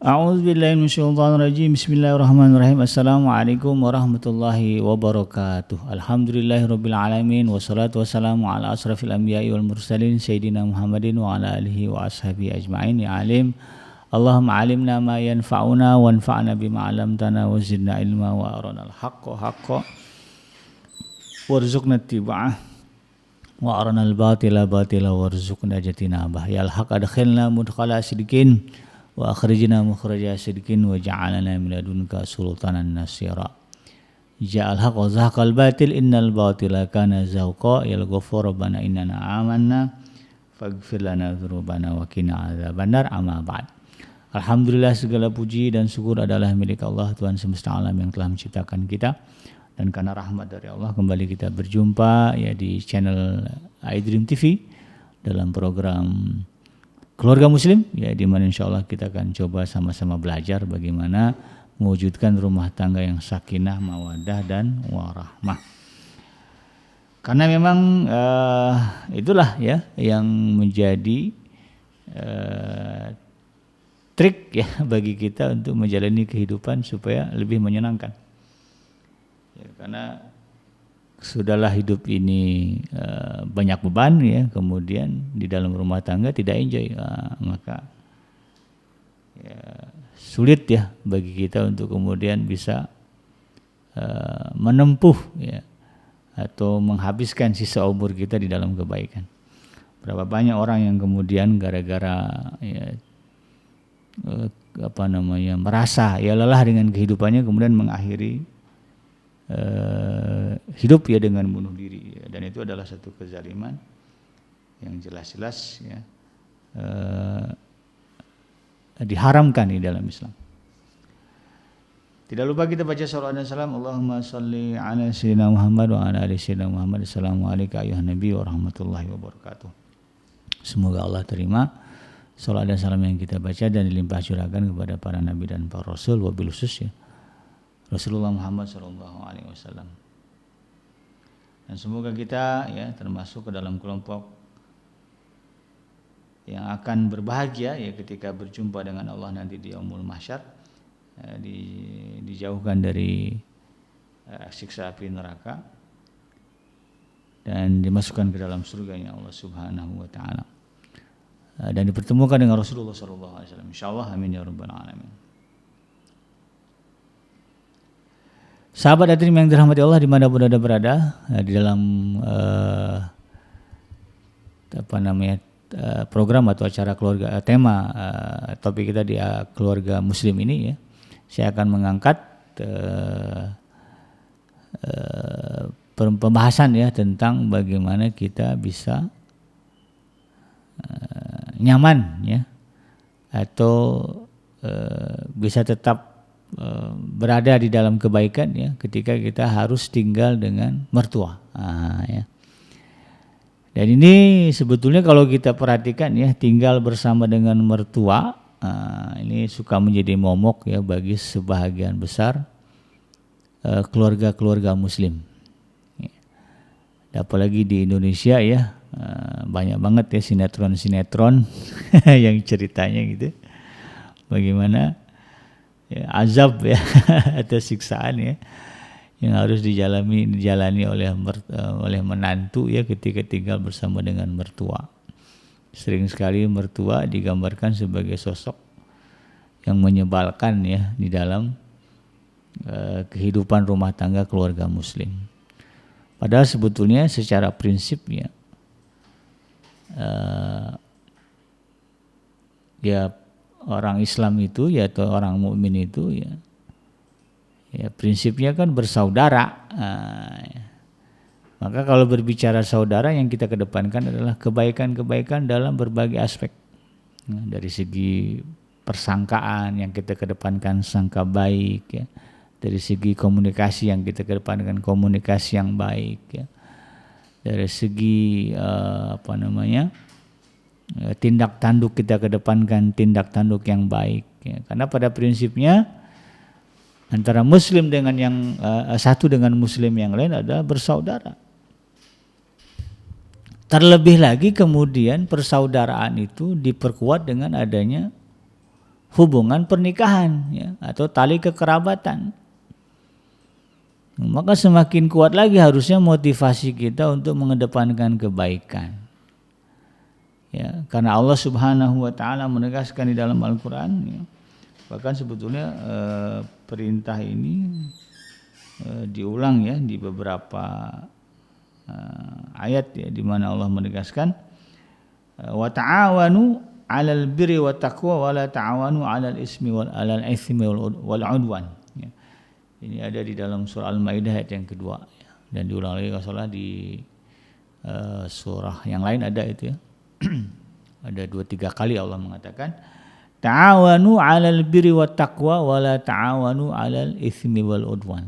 A'udzubillahi minasyaitonirrajim. Bismillahirrahmanirrahim. Assalamualaikum warahmatullahi wabarakatuh. Alhamdulillahirabbil alamin wassalatu wassalamu ala asrafil anbiya'i wal mursalin sayyidina Muhammadin wa ala alihi wa ashabihi ajmain. Ya alim, Allahumma alimna ma yanfa'una wanfa'na bima 'allamtana wa zidna ilma wa arinal haqqa haqqan warzuqna ittiba'ah wa arinal batila batila warzuqna jatinabah. Ya al-haq adkhilna mudkhala sidqin wa akhrijna mukhraja sidqin wa ja'alna min ladunka sultanan nasira. Ja'al haqq wa zahaqal batil innal batila kana zahuqa. Ya al-ghafur rabbana innana amanna faghfir lana dzunubana wa qina adzabannar. Amma ba'd. Alhamdulillah, segala puji dan syukur adalah milik Allah, Tuhan semesta alam yang telah menciptakan kita, dan karena rahmat dari Allah kembali kita berjumpa ya di channel iDream TV dalam program Keluarga Muslim ya, di mana insyaallah kita akan coba sama-sama belajar bagaimana mewujudkan rumah tangga yang sakinah, mawaddah dan warahmah. Karena memang itulah ya yang menjadi trik ya bagi kita untuk menjalani kehidupan supaya lebih menyenangkan. Ya, karena sudahlah hidup ini banyak beban ya, kemudian di dalam rumah tangga tidak enjoy, maka ya, sulit ya bagi kita untuk kemudian bisa menempuh ya atau menghabiskan sisa umur kita di dalam kebaikan. Berapa banyak orang yang kemudian gara-gara ya, merasa ya lelah dengan kehidupannya kemudian mengakhiri hidup ya dengan bunuh diri ya. Dan itu adalah satu kezaliman yang jelas-jelas ya diharamkan di dalam Islam. Tidak lupa kita baca salawat dan salam. Allahumma shalli ala sayyidina Muhammad wa ala ali sayyidina Muhammad. Assalamualaikum ayuhan nabi wa rahmatullahi wabarakatuh. Semoga Allah terima salawat dan salam yang kita baca dan dilimpah curahkan kepada para nabi dan para rasul, wabil khusus ya Rasulullah Muhammad SAW. Dan semoga kita ya termasuk ke dalam kelompok yang akan berbahagia ya ketika berjumpa dengan Allah nanti di yaumul mahsyar, dijauhkan dari siksa api neraka dan dimasukkan ke dalam surganya Allah Subhanahu wa taala. Dan dipertemukan dengan Rasulullah SAW. Insyaallah, amin ya rabbal alamin. Sahabat hadirin yang dirahmati Allah dimanapun Anda berada, di dalam program atau acara keluarga, tema topik kita di keluarga muslim ini ya, saya akan mengangkat pembahasan ya tentang bagaimana kita bisa nyaman ya atau bisa tetap berada di dalam kebaikan ya ketika kita harus tinggal dengan mertua ya. Dan ini sebetulnya kalau kita perhatikan ya, tinggal bersama dengan mertua ini suka menjadi momok ya bagi sebahagian besar keluarga-keluarga muslim ya. Apalagi di Indonesia ya, banyak banget ya sinetron-sinetron yang ceritanya gitu bagaimana ya, azab ya atau siksaan ya yang harus dijalani oleh menantu ya ketika tinggal bersama dengan mertua. Sering sekali mertua digambarkan sebagai sosok yang menyebalkan ya di dalam kehidupan rumah tangga keluarga muslim. Padahal sebetulnya secara prinsip ya orang Islam itu ya atau orang mukmin itu ya prinsipnya kan bersaudara. Maka kalau berbicara saudara yang kita kedepankan adalah kebaikan-kebaikan dalam berbagai aspek. Dari segi persangkaan yang kita kedepankan sangka baik ya. Dari segi komunikasi yang kita kedepankan komunikasi yang baik ya. Dari segi tindak tanduk kita kedepankan tindak tanduk yang baik ya. Karena pada prinsipnya antara muslim dengan yang satu dengan muslim yang lain adalah bersaudara. Terlebih lagi kemudian persaudaraan itu diperkuat dengan adanya hubungan pernikahan ya, atau tali kekerabatan. Maka semakin kuat lagi harusnya motivasi kita untuk mengedepankan kebaikan. Ya, karena Allah Subhanahu wa taala menegaskan di dalam Al-Qur'an ya, bahkan sebetulnya perintah ini diulang ya di beberapa ayat ya, di mana Allah menegaskan wa ta'awanu 'alal birri wat taqwa wa la ta'awanu 'alal ismi wal 'udwan. Ya. Ini ada di dalam surah Al-Maidah ayat yang kedua ya. Dan diulang lagi kalau salah di surah yang lain ada itu ya. Ada 2-3 kali Allah mengatakan ta'awanu 'alal birri wat taqwa wa la ta'awanu 'alal ismi wal 'udwan.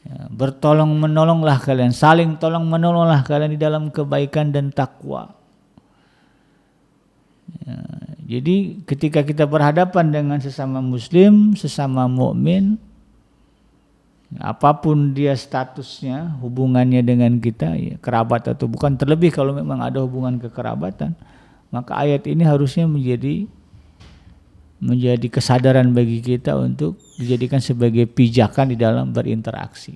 Ya, bertolong menolonglah kalian, saling tolong menolonglah kalian di dalam kebaikan dan takwa. Ya, jadi ketika kita berhadapan dengan sesama muslim, sesama mukmin, apapun dia statusnya, hubungannya dengan kita, ya, kerabat atau bukan, terlebih kalau memang ada hubungan kekerabatan, maka ayat ini harusnya menjadi kesadaran bagi kita untuk dijadikan sebagai pijakan di dalam berinteraksi.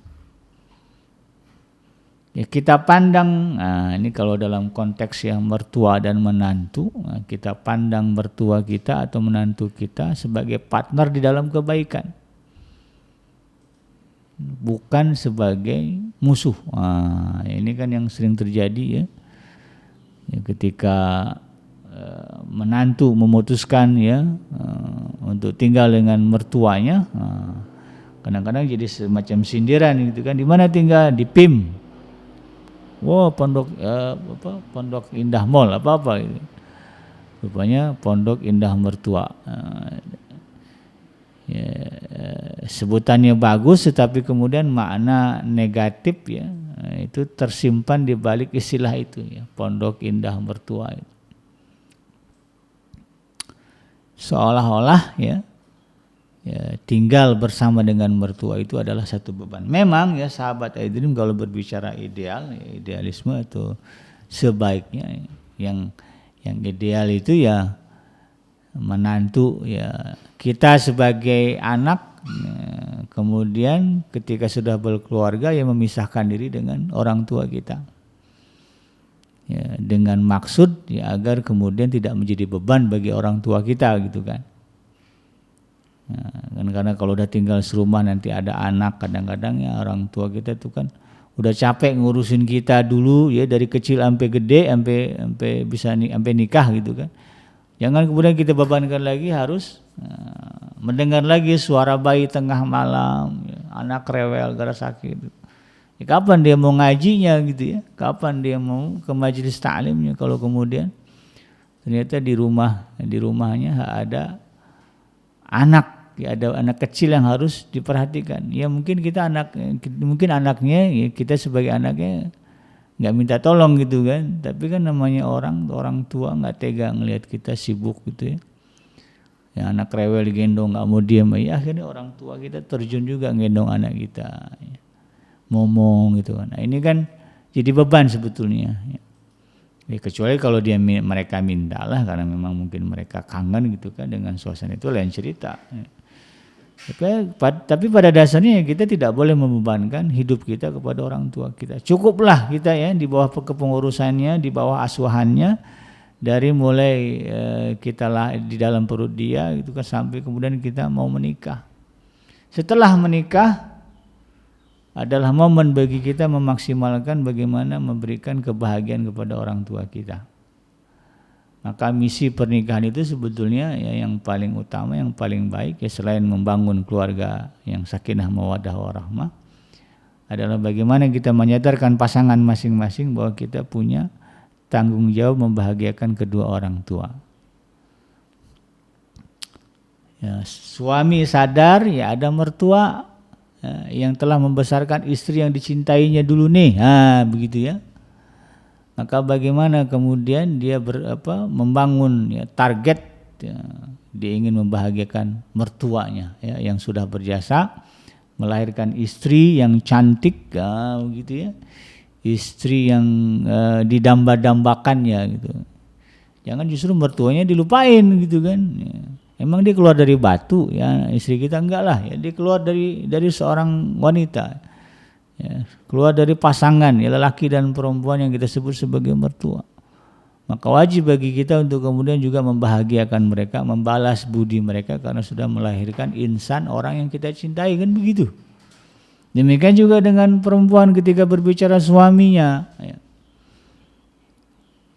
Ya, kita pandang, ini kalau dalam konteks yang mertua dan menantu, kita pandang mertua kita atau menantu kita sebagai partner di dalam kebaikan, bukan sebagai musuh. Ini kan yang sering terjadi ya, ketika menantu memutuskan ya untuk tinggal dengan mertuanya, kadang-kadang jadi semacam sindiran gitu kan, di mana tinggal, di PIM, pondok Pondok Indah Mall apa gitu. Rupanya Pondok Indah Mertua. Ya, sebutannya bagus tetapi kemudian makna negatif ya itu tersimpan di balik istilah itu ya, Pondok Indah Mertua itu. Seolah-olah ya tinggal bersama dengan mertua itu adalah satu beban. Memang ya sahabat iDream kalau berbicara ideal, ya, idealisme atau sebaiknya yang ideal itu ya menantu ya, kita sebagai anak kemudian ketika sudah berkeluarga ya memisahkan diri dengan orang tua kita. Ya, dengan maksud ya agar kemudian tidak menjadi beban bagi orang tua kita gitu kan. Nah, karena kalau udah tinggal serumah nanti ada anak, kadang-kadang ya orang tua kita tuh kan udah capek ngurusin kita dulu ya dari kecil sampai gede, sampai bisa sampai nikah gitu kan. Jangan kemudian kita bebankan lagi harus mendengar lagi suara bayi tengah malam, ya, anak rewel gara sakit. Ya, kapan dia mau ngajinya gitu ya? Kapan dia mau ke majelis ta'limnya kalau kemudian ternyata di rumahnya ada anak, ya, ada anak kecil yang harus diperhatikan. Ya mungkin anaknya ya, kita sebagai anaknya nggak minta tolong gitu kan, tapi kan namanya orang tua nggak tega ngelihat kita sibuk gitu ya. Ya anak rewel digendong nggak mau diam, ya akhirnya orang tua kita terjun juga ngendong anak kita, ya, ngomong gitu kan. Nah ini kan jadi beban sebetulnya. Ya, kecuali kalau mereka minta lah karena memang mungkin mereka kangen gitu kan dengan suasana itu, lain cerita. Ya. Tapi pada dasarnya kita tidak boleh membebankan hidup kita kepada orang tua kita. Cukuplah kita ya di bawah kepengurusannya, di bawah asuhannya, dari mulai kita lah di dalam perut dia gitu kan sampai kemudian kita mau menikah. Setelah menikah adalah momen bagi kita memaksimalkan bagaimana memberikan kebahagiaan kepada orang tua kita. Maka misi pernikahan itu sebetulnya ya yang paling utama, yang paling baik ya selain membangun keluarga yang sakinah mawaddah warahmah adalah bagaimana kita menyadarkan pasangan masing-masing bahwa kita punya tanggung jawab membahagiakan kedua orang tua. Ya, suami sadar ya ada mertua yang telah membesarkan istri yang dicintainya dulu nih, begitu ya. Maka bagaimana kemudian dia membangun ya, target ya, dia ingin membahagiakan mertuanya ya, yang sudah berjasa melahirkan istri yang cantik begitu ya, istri yang didamba-dambakannya gitu. Jangan justru mertuanya dilupain gitu kan ya. Emang dia keluar dari batu ya istri kita? Enggak lah ya, dia keluar dari seorang wanita ya, keluar dari pasangan ya, lelaki dan perempuan yang kita sebut sebagai mertua. Maka wajib bagi kita untuk kemudian juga membahagiakan mereka, membalas budi mereka karena sudah melahirkan insan orang yang kita cintai, kan begitu. Demikian juga dengan perempuan ketika berbicara suaminya ya,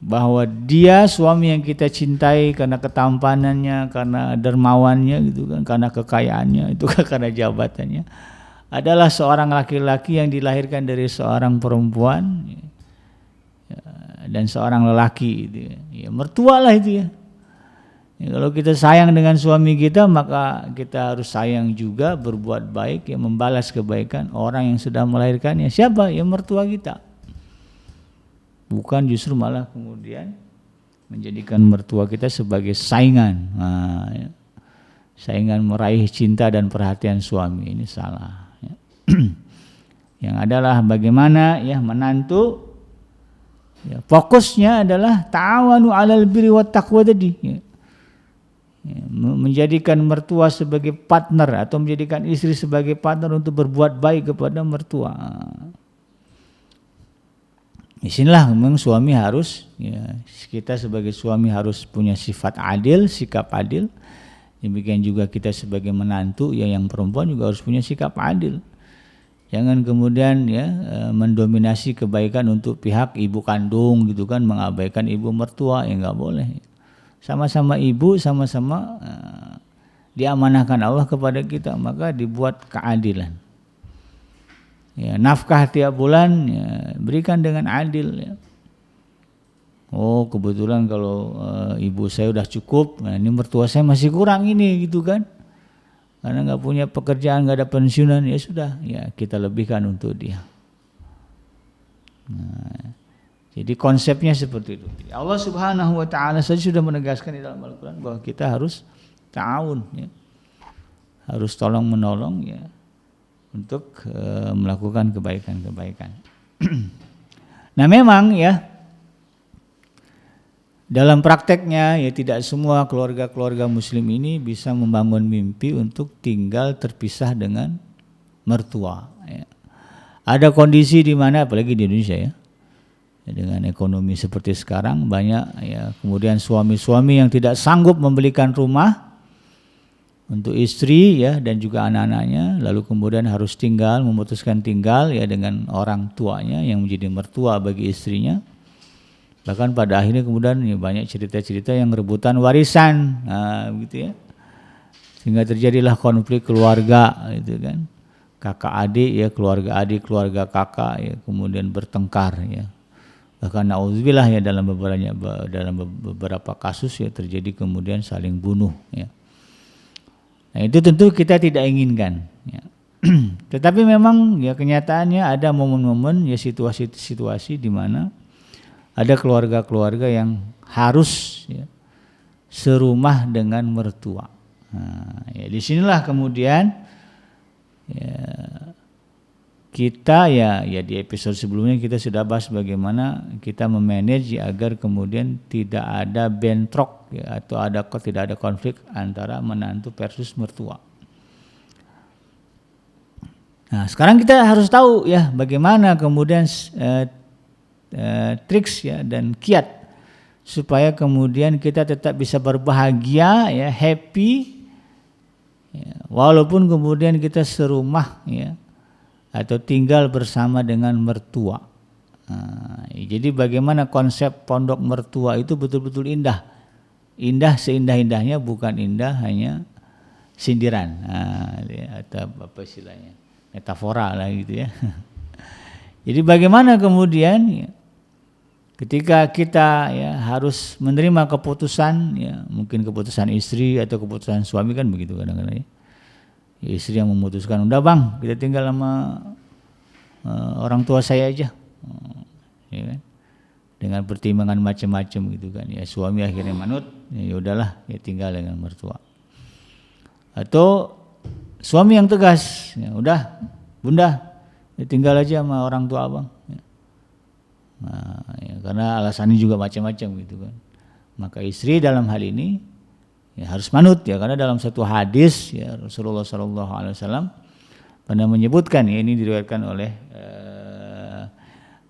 bahwa dia suami yang kita cintai karena ketampanannya, karena dermawannya gitu kan, karena kekayaannya, itu karena jabatannya, adalah seorang laki-laki yang dilahirkan dari seorang perempuan ya, dan seorang lelaki gitu ya, mertua lah itu ya. Kalau kita sayang dengan suami kita, maka kita harus sayang juga, berbuat baik ya, membalas kebaikan orang yang sudah melahirkannya. Siapa? Ya mertua kita. Bukan justru malah kemudian menjadikan mertua kita sebagai saingan. Nah, ya. Saingan meraih cinta dan perhatian suami, ini salah ya. Yang adalah bagaimana ya menantu ya, fokusnya adalah ta'awanu 'alal birri wat taqwa tadi ya. Menjadikan mertua sebagai partner atau menjadikan istri sebagai partner untuk berbuat baik kepada mertua. Di sinilah memang suami harus ya, kita sebagai suami harus punya sifat adil, sikap adil. Demikian juga kita sebagai menantu ya, yang perempuan juga harus punya sikap adil. Jangan kemudian ya mendominasi kebaikan untuk pihak ibu kandung gitu kan, mengabaikan ibu mertua, ya enggak boleh. Sama-sama ibu, sama-sama diamanahkan Allah kepada kita, maka dibuat keadilan. Ya, nafkah tiap bulan ya, berikan dengan adil ya. Oh kebetulan kalau ibu saya udah cukup, nah ini mertua saya masih kurang ini gitu kan, karena nggak punya pekerjaan, nggak ada pensiunan, ya sudah ya kita lebihkan untuk dia. Nah, jadi konsepnya seperti itu. Allah Subhanahu Wa Taala saja sudah menegaskan di dalam Al-Quran bahwa kita harus ta'awun ya, harus tolong menolong ya, untuk melakukan kebaikan-kebaikan. Nah memang ya dalam prakteknya ya tidak semua keluarga-keluarga muslim ini bisa membangun mimpi untuk tinggal terpisah dengan mertua ya. Ada kondisi di mana apalagi di Indonesia ya, dengan ekonomi seperti sekarang banyak ya, kemudian suami-suami yang tidak sanggup membelikan rumah untuk istri ya dan juga anak-anaknya, lalu kemudian harus memutuskan tinggal ya dengan orang tuanya yang menjadi mertua bagi istrinya. Bahkan pada akhirnya kemudian ya, banyak cerita-cerita yang rebutan warisan, nah, gitu ya, sehingga terjadilah konflik keluarga gitu kan, kakak adik ya, keluarga kakak ya, kemudian bertengkar ya. Bahkan na'udzubillah ya dalam beberapa kasus ya terjadi kemudian saling bunuh ya. Nah itu tentu kita tidak inginkan ya. Tetapi memang ya kenyataannya ada momen-momen ya, situasi-situasi di mana ada keluarga-keluarga yang harus ya, serumah dengan mertua. Nah, ya disinilah kemudian ya, kita ya di episode sebelumnya kita sudah bahas bagaimana kita memanage agar kemudian tidak ada bentrok ya, atau tidak ada konflik antara menantu versus mertua. Nah, sekarang kita harus tahu ya bagaimana kemudian triks ya dan kiat supaya kemudian kita tetap bisa berbahagia ya, happy ya, walaupun kemudian kita serumah ya atau tinggal bersama dengan mertua. Nah, jadi bagaimana konsep pondok mertua itu betul-betul indah. Indah seindah-indahnya, bukan indah hanya sindiran. Nah, atau apa istilahnya? Metafora lah gitu ya. Jadi bagaimana kemudian ya, ketika kita ya harus menerima keputusan ya, mungkin keputusan istri atau keputusan suami kan begitu kadang-kadang ya. Istri yang memutuskan, udah bang kita tinggal sama orang tua saya aja ya kan? Dengan pertimbangan macam-macam gitu kan ya, suami akhirnya manut, ya udahlah ya tinggal dengan mertua. Atau suami yang tegas, ya udah bunda ya tinggal aja sama orang tua abang ya. Nah, ya, karena alasannya juga macam-macam gitu kan. Maka istri dalam hal ini ya harus manut ya, karena dalam satu hadis ya Rasulullah SAW pernah menyebutkan ya, ini diriwayatkan oleh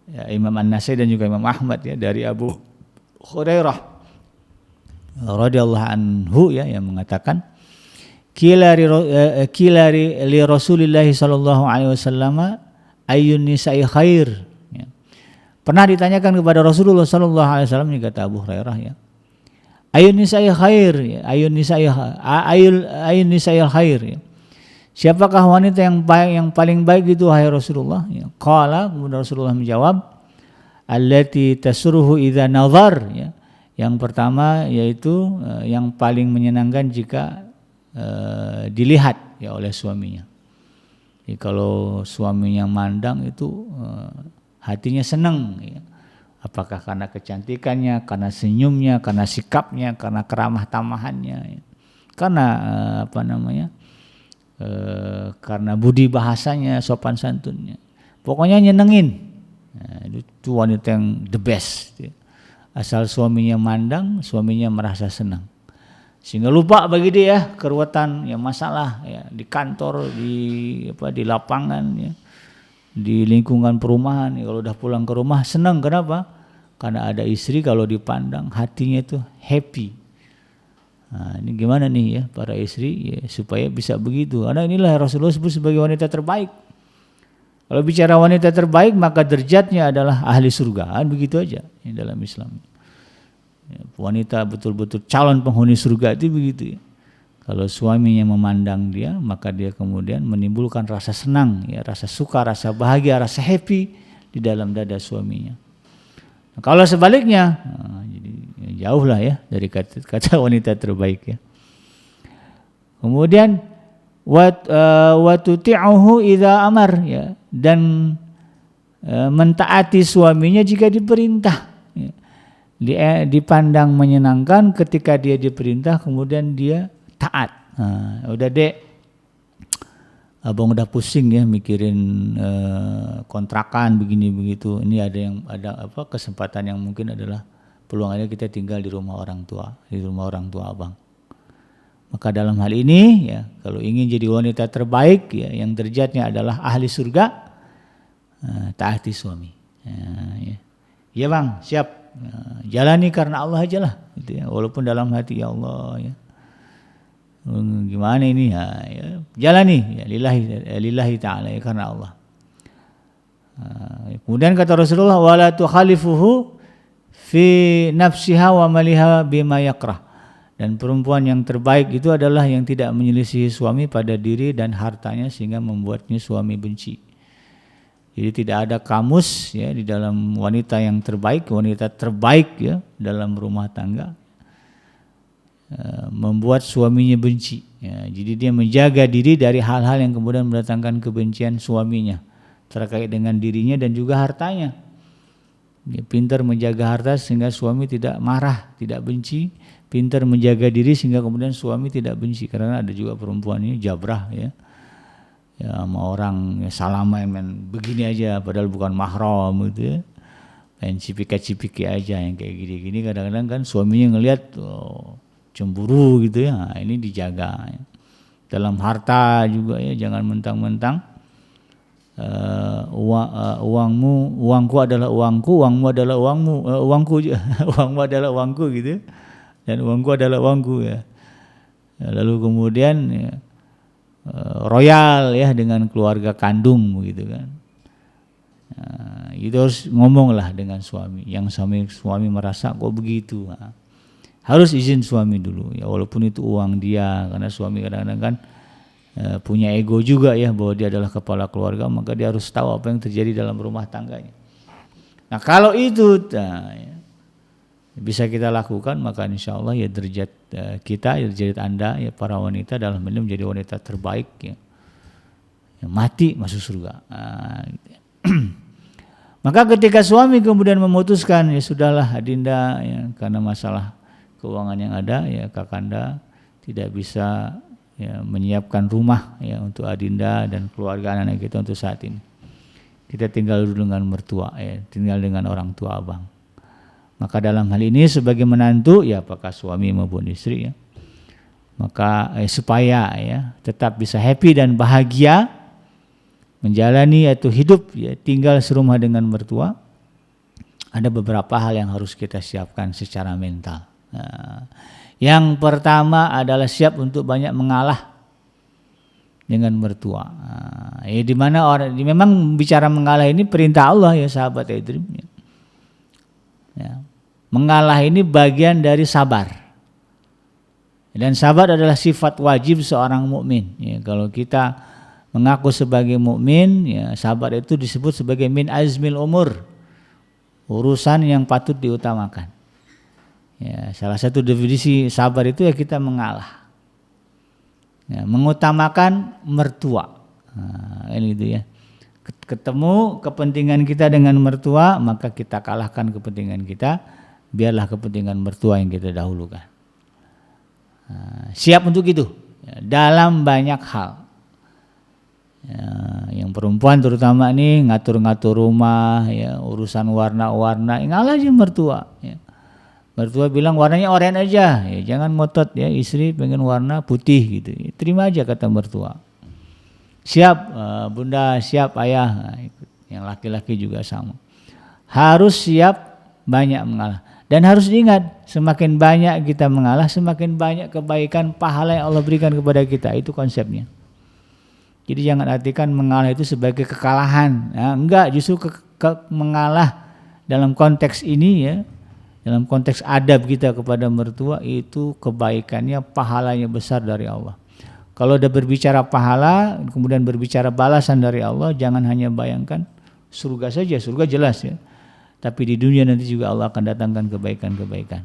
ya, Imam An-Nasai dan juga Imam Ahmad ya, dari Abu Hurairah radhiyallahu anhu ya, yang mengatakan Kila li Rasulillah sallallahu alaihi wasallam ayyun nisa'i khair. Ya. Pernah ditanyakan kepada Rasulullah sallallahu alaihi wasallam, ini kata Abu Hurairah ya. Ayyun nisa'i khair, ya. Ayyun nisa'i khair. Ya. Siapakah wanita yang paling baik itu wahai Rasulullah? Ya. Qala, kemudian Rasulullah menjawab, allati tasruhu idza nazar, ya. Yang pertama yaitu yang paling menyenangkan jika dilihat ya oleh suaminya. Jadi kalau suaminya mandang itu hatinya senang ya. Apakah karena kecantikannya, karena senyumnya, karena sikapnya, karena keramah tamahannya ya. Karena karena budi bahasanya, sopan santunnya. Pokoknya nyenengin. Nah, itu wanita yang the best ya. Asal suaminya mandang, suaminya merasa senang. Sehingga lupa bagi dia keruwetan ya, masalah ya di kantor, di lapangan ya, di lingkungan perumahan ya, kalau udah pulang ke rumah senang. Kenapa? Karena ada istri kalau dipandang hatinya itu happy. Nah, ini gimana nih ya para istri ya, supaya bisa begitu. Karena inilah Rasulullah sebut sebagai wanita terbaik. Kalau bicara wanita terbaik maka derajatnya adalah ahli surga. Begitu aja ya, dalam Islam. Ya, wanita betul-betul calon penghuni surga itu begitu ya. Kalau suaminya memandang dia, maka dia kemudian menimbulkan rasa senang ya, rasa suka, rasa bahagia, rasa happy di dalam dada suaminya. Nah, kalau sebaliknya, jadi jauh lah ya dari kata wanita terbaik ya. Kemudian wa tuti'uhu idza amar ya, dan mentaati suaminya jika diperintah. Dipandang menyenangkan ketika dia diperintah, kemudian dia taat. Nah, udah dek, abang udah pusing ya mikirin kontrakan begini begitu. Ini ada kesempatan yang mungkin adalah peluangnya kita tinggal di rumah orang tua abang. Maka dalam hal ini ya, kalau ingin jadi wanita terbaik ya, yang derajatnya adalah ahli surga, taati suami. Ya. Ya bang, siap. Jalani karena Allah aja lah gitu ya. Walaupun dalam hati ya Allah ya, gimana ini ya, jalani ya, lillahi ta'ala ya, karena Allah. Kemudian kata Rasulullah, wala tukhalifuhu fi nafsiha wa maliha bima yakrah. Dan perempuan yang terbaik itu adalah yang tidak menyelisihi suami pada diri dan hartanya sehingga membuatnya suami benci. Jadi tidak ada kamus ya di dalam wanita yang terbaik, wanita terbaik ya dalam rumah tangga membuat suaminya benci. Ya, jadi dia menjaga diri dari hal-hal yang kemudian mendatangkan kebencian suaminya terkait dengan dirinya dan juga hartanya. Dia pintar menjaga harta sehingga suami tidak marah, tidak benci. Pintar menjaga diri sehingga kemudian suami tidak benci. Karena ada juga perempuan ini jabrah ya. Ya sama orang ya, salaman begini aja padahal bukan mahram gitu ya. Main cipika-cipiki aja yang kayak gini-gini, kadang-kadang kan suaminya ngelihat cemburu gitu ya. Nah, ini dijaga ya. Dalam harta juga ya, jangan mentang-mentang uangku adalah uangku, uangmu adalah uangmu, uangmu adalah uangku gitu. Dan uangku adalah uangku ya. Lalu kemudian ya, royal ya dengan keluarga kandung begitu kan. Nah, itu harus ngomong lah dengan suami. Yang suami merasa kok begitu. Nah, harus izin suami dulu ya, walaupun itu uang dia, karena suami kadang-kadang kan punya ego juga ya bahwa dia adalah kepala keluarga, maka dia harus tahu apa yang terjadi dalam rumah tangganya. Nah kalau itu ya, bisa kita lakukan, maka insya Allah ya derajat kita, ya derajat Anda ya para wanita dalam ini menjadi wanita terbaik ya. Ya mati masuk surga. Maka ketika suami kemudian memutuskan ya sudahlah Adinda ya, karena masalah keuangan yang ada ya Kakanda tidak bisa ya menyiapkan rumah ya untuk Adinda dan keluarga anak-anak kita untuk saat ini. Kita tinggal dulu dengan mertua ya, tinggal dengan orang tua abang. Maka dalam hal ini sebagai menantu ya apakah suami maupun istri ya, Maka supaya ya tetap bisa happy dan bahagia menjalani atau hidup ya tinggal serumah dengan mertua, ada beberapa hal yang harus kita siapkan secara mental. Nah, yang pertama adalah siap untuk banyak mengalah dengan mertua. Nah, ya di mana orang memang bicara mengalah ini perintah Allah ya sahabat Edrim. Ya. Mengalah ini bagian dari sabar. Dan sabar adalah sifat wajib seorang mukmin. Ya, kalau kita mengaku sebagai mukmin, ya sabar itu disebut sebagai min azmil umur, urusan yang patut diutamakan. Ya, salah satu definisi sabar itu ya kita mengalah, ya, mengutamakan mertua. Nah, ini gitu ya. Ketemu kepentingan kita dengan mertua, maka kita kalahkan kepentingan kita. Biarlah kepentingan mertua yang kita dahulukan. Siap untuk itu ya, dalam banyak hal ya, yang perempuan terutama nih ngatur-ngatur rumah ya, urusan warna-warna ngalah aja mertua ya. Mertua bilang warnanya oranye aja ya, jangan ngotot ya, istri pengen warna putih gitu ya, terima aja kata mertua. Siap bunda, siap ayah. Nah, yang laki-laki juga sama, harus siap banyak mengalah. Dan harus diingat, semakin banyak kita mengalah, semakin banyak kebaikan pahala yang Allah berikan kepada kita. Itu konsepnya. Jadi jangan artikan mengalah itu sebagai kekalahan. Nah, enggak, justru mengalah dalam konteks ini ya, dalam konteks adab kita kepada mertua itu kebaikannya, pahalanya besar dari Allah. Kalau udah berbicara pahala, kemudian berbicara balasan dari Allah, jangan hanya bayangkan surga saja, surga jelas ya. Tapi di dunia nanti juga Allah akan datangkan kebaikan-kebaikan.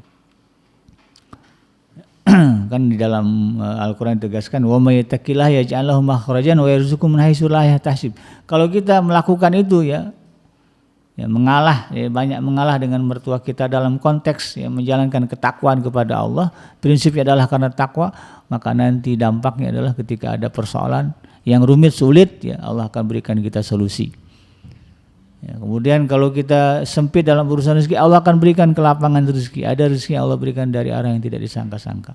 Kan di dalam Al-Quran ditegaskan, wa may yattaqillah yaj'al lahu makhrajan wa yarzuqhu min haitsu la yahtasib. Kalau kita melakukan itu ya mengalah, ya, banyak mengalah dengan mertua kita dalam konteks ya, menjalankan ketakwaan kepada Allah, prinsipnya adalah karena takwa, maka nanti dampaknya adalah ketika ada persoalan yang rumit sulit ya Allah akan berikan kita solusi. Ya, kemudian kalau kita sempit dalam urusan rezeki, Allah akan berikan kelapangan rezeki. Ada rezeki yang Allah berikan dari arah yang tidak disangka-sangka.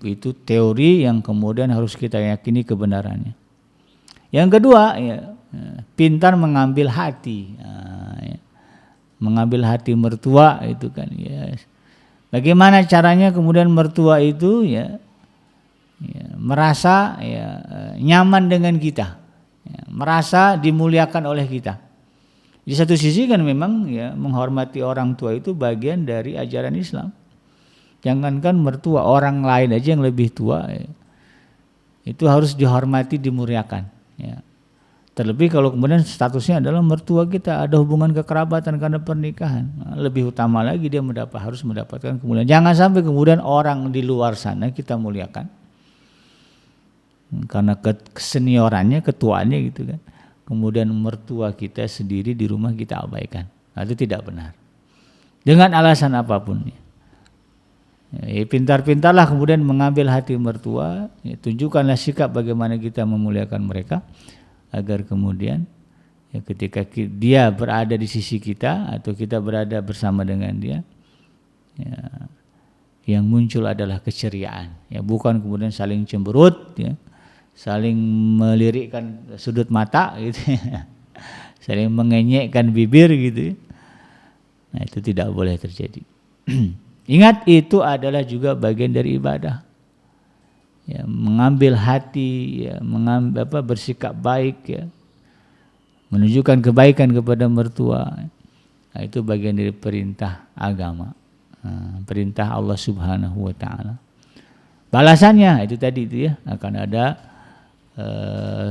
Itu teori yang kemudian harus kita yakini kebenarannya. Yang kedua, ya, pintar mengambil hati. Ya, mengambil hati mertua itu kan. Ya. Bagaimana caranya kemudian mertua itu ya merasa ya, nyaman dengan kita. Ya, merasa dimuliakan oleh kita. Di satu sisi kan memang ya menghormati orang tua itu bagian dari ajaran Islam. Jangankan mertua, orang lain aja yang lebih tua ya, itu harus dihormati, dimuliakan. Ya. Terlebih kalau kemudian statusnya adalah mertua kita, ada hubungan kekerabatan karena pernikahan, lebih utama lagi dia harus mendapatkan kemuliaan. Jangan sampai kemudian orang di luar sana kita muliakan karena keseniorannya, ketuaannya gitu kan. Kemudian mertua kita sendiri di rumah kita abaikan. Itu tidak benar. Dengan alasan apapun. Ya, pintar-pintarlah kemudian mengambil hati mertua. Ya, tunjukkanlah sikap bagaimana kita memuliakan mereka. Agar kemudian ya, ketika dia berada di sisi kita atau kita berada bersama dengan dia. Ya, yang muncul adalah keceriaan. Ya, bukan kemudian saling cemberut. Ya. Saling melirikkan sudut mata gitu ya. Saling mengenyekkan bibir gitu. Nah, itu tidak boleh terjadi. Ingat, itu adalah juga bagian dari ibadah. Ya, mengambil hati, ya, bersikap baik ya. Menunjukkan kebaikan kepada mertua. Nah, itu bagian dari perintah agama. Perintah Allah Subhanahu wa taala. Balasannya itu tadi itu ya, akan ada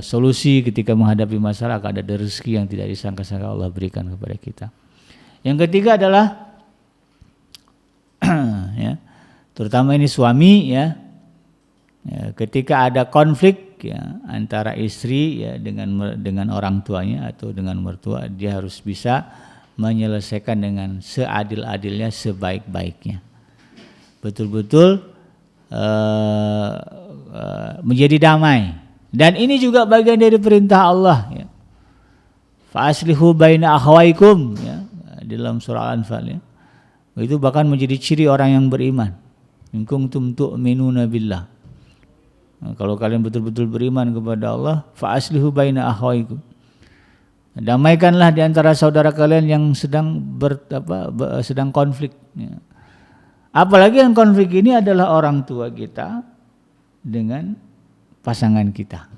solusi ketika menghadapi masalah, akan ada rezeki yang tidak disangka-sangka Allah berikan kepada kita. Yang ketiga adalah ya, terutama ini suami ya, ketika ada konflik ya antara istri ya dengan orang tuanya atau dengan mertua, dia harus bisa menyelesaikan dengan seadil-adilnya, sebaik-baiknya. Betul-betul menjadi damai. Dan ini juga bagian dari perintah Allah ya. Fa aslihu baina akhawaikum ya, di dalam surah Al-Anfal ya. Itu bahkan menjadi ciri orang yang beriman. In kuntum tu'minuna billah. Kalau kalian betul-betul beriman kepada Allah, fa aslihu baina akhawaikum. Damaikanlah di antara saudara kalian yang sedang konflik. Apalagi yang konflik ini adalah orang tua kita dengan pasangan kita.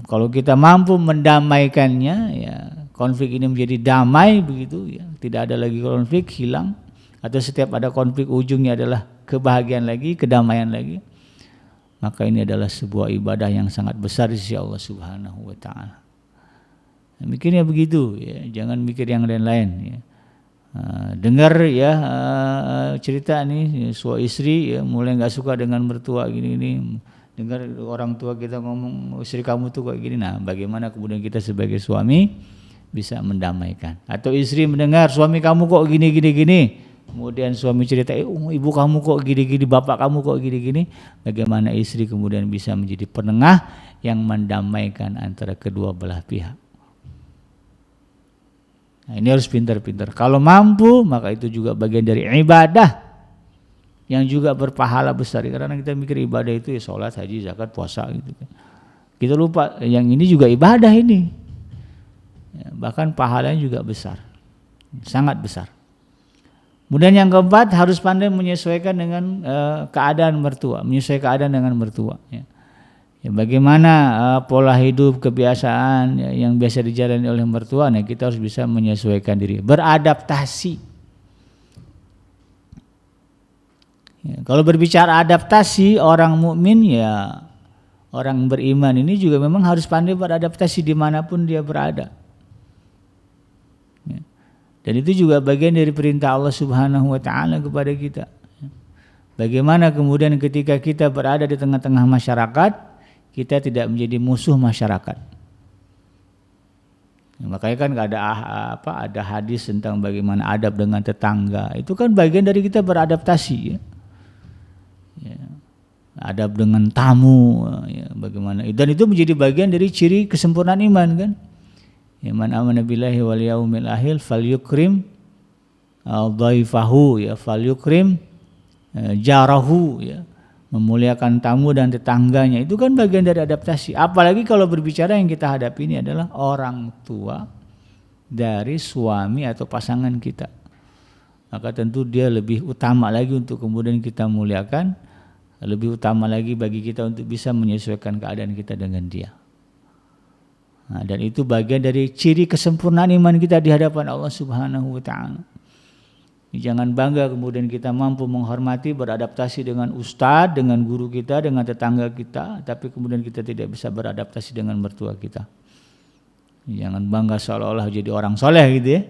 Kalau kita mampu mendamaikannya, ya konflik ini menjadi damai begitu, ya tidak ada lagi konflik, hilang. Atau setiap ada konflik ujungnya adalah kebahagiaan lagi, kedamaian lagi, maka ini adalah sebuah ibadah yang sangat besar di sisi Allah Subhanahu wa taala. Mikirnya begitu, ya, jangan mikir yang lain-lain, ya. Dengar ya cerita nih suami istri ya, mulai nggak suka dengan mertua gini-gini, dengar orang tua kita ngomong istri kamu tuh kayak gini, nah bagaimana kemudian kita sebagai suami bisa mendamaikan? Atau istri mendengar suami kamu kok gini-gini, kemudian suami cerita, ibu kamu kok gini-gini, bapak kamu kok gini-gini, bagaimana istri kemudian bisa menjadi penengah yang mendamaikan antara kedua belah pihak. Nah, ini harus pintar-pintar. Kalau mampu, maka itu juga bagian dari ibadah yang juga berpahala besar. Karena kita mikir ibadah itu ya sholat, haji, zakat, puasa gitu. Kita lupa yang ini juga ibadah ini. Ya, bahkan pahalanya juga besar, sangat besar. Kemudian yang keempat, harus pandai menyesuaikan dengan keadaan mertua, menyesuaikan keadaan dengan mertua. Ya. Ya, bagaimana pola hidup, kebiasaan ya, yang biasa dijalani oleh mertua, nah kita harus bisa menyesuaikan diri, beradaptasi. Ya, kalau berbicara adaptasi, orang mukmin ya orang beriman ini juga memang harus pandai beradaptasi dimanapun dia berada. Ya. Dan itu juga bagian dari perintah Allah Subhanahu wa taala kepada kita. Bagaimana kemudian ketika kita berada di tengah-tengah masyarakat, kita tidak menjadi musuh masyarakat. Ya, makanya kan ada hadis tentang bagaimana adab dengan tetangga. Itu kan bagian dari kita beradaptasi, ya. Ya. Adab dengan tamu, ya, bagaimana? Dan itu menjadi bagian dari ciri kesempurnaan iman kan. Ya, man amana billahi wal yaumil akhir falyukrim dhaifahu, ya, falyukrim jarahu, ya, memuliakan tamu dan tetangganya. Itu kan bagian dari adaptasi. Apalagi kalau berbicara yang kita hadapi ini adalah orang tua dari suami atau pasangan kita, maka tentu dia lebih utama lagi untuk kemudian kita muliakan, lebih utama lagi bagi kita untuk bisa menyesuaikan keadaan kita dengan dia. Nah, dan itu bagian dari ciri kesempurnaan iman kita di hadapan Allah Subhanahu wa taala. Jangan bangga kemudian kita mampu menghormati, beradaptasi dengan ustadz, dengan guru kita, dengan tetangga kita, tapi kemudian kita tidak bisa beradaptasi dengan mertua kita. Jangan bangga seolah-olah jadi orang soleh gitu ya.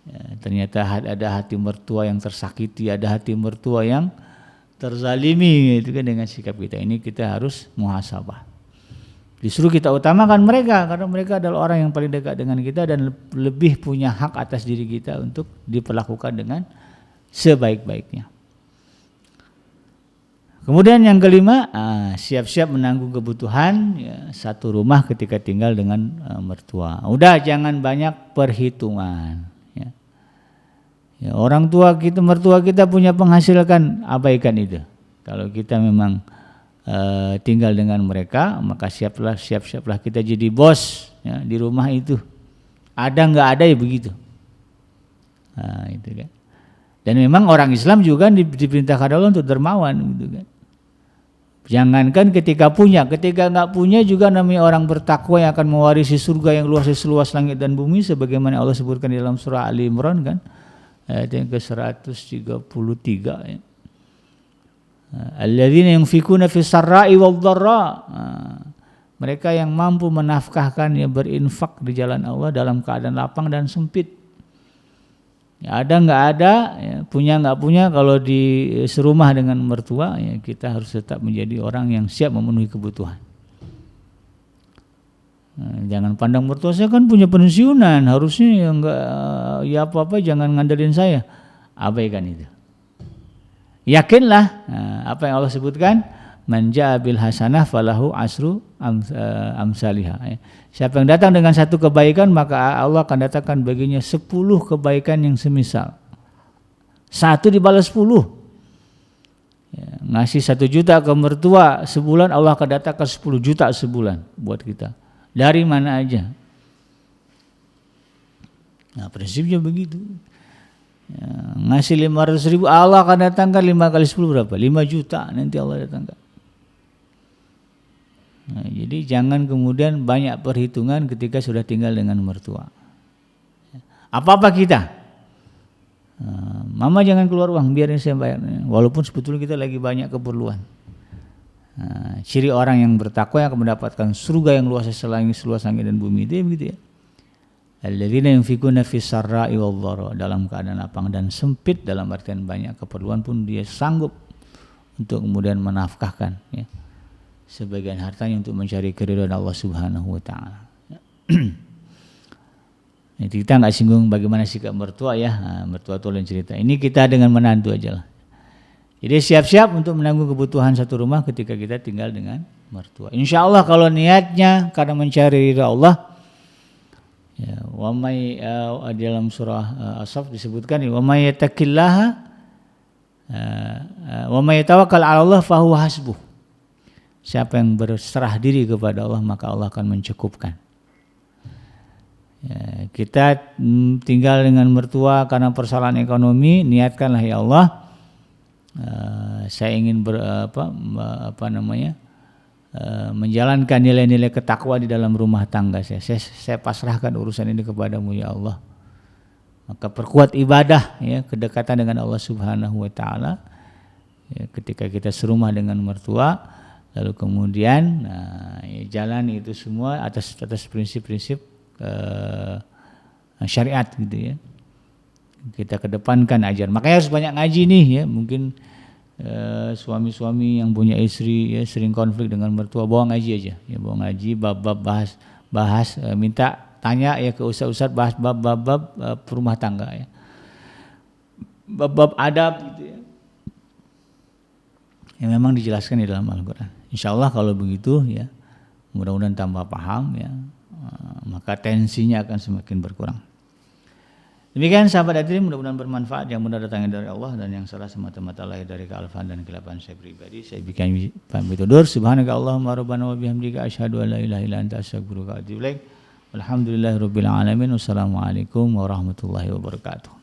Ya, ternyata ada hati mertua yang tersakiti, ada hati mertua yang terzalimi gitu kan dengan sikap kita. Ini kita harus muhasabah. Justru kita utamakan mereka karena mereka adalah orang yang paling dekat dengan kita dan lebih punya hak atas diri kita untuk diperlakukan dengan sebaik-baiknya. Kemudian yang kelima, siap-siap menanggung kebutuhan ya, satu rumah ketika tinggal dengan mertua. Udah jangan banyak perhitungan. Ya. Ya, orang tua kita, mertua kita punya penghasilan, abaikan itu. Kalau kita memang tinggal dengan mereka, maka siaplah kita jadi bos ya, di rumah itu. Ada nggak ada ya begitu. Nah, itu kan. Dan memang orang Islam juga diperintahkan Allah untuk dermawan gitu kan. Jangankan ketika nggak punya juga namanya orang bertakwa yang akan mewarisi surga yang luas seluas langit dan bumi, sebagaimana Allah sebutkan di dalam surah Ali Imran kan, ayat yang ke-133 ya. Alladzina yunfikuna fis sarra'i wad dharra. Mereka yang mampu menafkahkan, ya, berinfak di jalan Allah dalam keadaan lapang dan sempit. Ya, ada nggak ada, ya, punya nggak punya, kalau di serumah dengan mertua, ya, kita harus tetap menjadi orang yang siap memenuhi kebutuhan. Nah, jangan pandang mertua saya kan punya pensiunan, harusnya ya nggak, ya apa-apa jangan ngandelin saya. Abaikan itu. Yakinlah apa yang Allah sebutkan, man jaa bil hasanah falahu asru amsalihha. Siapa yang datang dengan satu kebaikan, maka Allah akan datangkan baginya 10 kebaikan yang semisal. 1 dibalas 10. Ya, ngasih 1 juta ke mertua sebulan, Allah akan datangkan 10 juta sebulan buat kita. Dari mana aja. Nah, prinsipnya begitu. Ya, ngasih 500.000, Allah akan datangkan 5 kali 10 berapa? 5 juta nanti Allah datangkan. Nah, jadi jangan kemudian banyak perhitungan ketika sudah tinggal dengan mertua. Apa-apa kita, mama jangan keluar uang, biarin saya bayar. Walaupun sebetulnya kita lagi banyak keperluan. Ciri orang yang bertakwa yang akan mendapatkan surga yang luas seluas langit dan bumi, itu begitu ya. Alladzina yunfikuna fis sarra'i wal dharra, dalam keadaan lapang dan sempit, dalam artian banyak keperluan pun dia sanggup untuk kemudian menafkahkan ya, sebagian hartanya untuk mencari keridhaan Allah Subhanahu wa taala. Kita nggak singgung bagaimana sikap mertua ya, mertua itu lain cerita. Ini kita dengan menantu aja lah. Jadi siap-siap untuk menanggung kebutuhan satu rumah ketika kita tinggal dengan mertua. Insya Allah kalau niatnya karena mencari ridha Allah, ya, dalam surah As-Saff disebutkan, wa may yattaqillaha wa may yatawakkal 'ala Allah fahuwa hasbuh. Siapa yang berserah diri kepada Allah maka Allah akan mencukupkan. Ya, kita tinggal dengan mertua karena persoalan ekonomi, niatkanlah ya Allah, saya ingin menjalankan nilai-nilai ketakwa di dalam rumah tangga saya. Saya pasrahkan urusan ini kepadamu ya Allah. Maka perkuat ibadah ya, kedekatan dengan Allah Subhanahu wa taala. Ya, ketika kita serumah dengan mertua, lalu kemudian ya, jalan itu semua atas prinsip-prinsip syariat gitu ya. Kita kedepankan ajaran. Makanya harus banyak ngaji nih ya. Mungkin suami-suami yang punya istri ya sering konflik dengan mertua, bawa ngaji aja. Ya bawa ngaji, bab-bab bahas minta tanya ya ke ustaz-ustaz, bahas bab-bab rumah tangga ya. Bab-bab adab gitu ya. Yang memang dijelaskan di dalam Al-Qur'an. Insyaallah kalau begitu ya, mudah-mudahan tambah paham ya. Maka tensinya akan semakin berkurang. Demikian sahabat hadirin, mudah-mudahan bermanfaat. Yang benar datangnya dari Allah dan yang salah semata-mata lahir dari kealfaan dan kelapan saya pribadi. Saya bikin pamit undur. Subhanaka Allahumma rabbana wa bihamdika asyhadu an la ilaha illa anta astaghfiruka wa atubu ilaik. Walhamdulillahirabbil alamin. Wassalamualaikum warahmatullahi wabarakatuh.